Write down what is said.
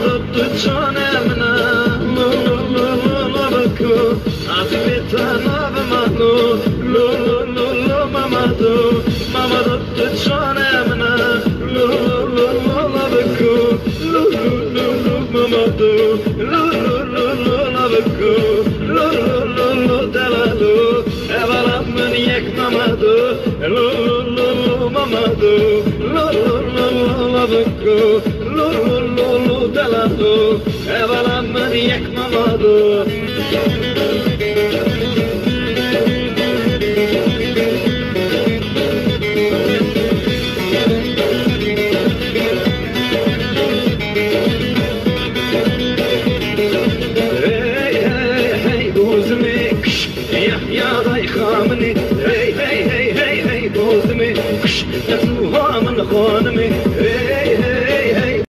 ضد جانمنا لو لو لو لو بكو عزيمتنا بمهدو لو لو لو لو ممدو ماما ضد جانمنا لو لو لو لو بكو لو لو لو لو ممدو لو لو لو لو بكو لو لو لو لو دلالو evvela من یک ممدو لو لو لو ممدو لو لو لو بكو لو لو لو دلالو evvela من یک ممدو يا ضي خامني هي هي هي هي هي بوزمي نفوها من خانمي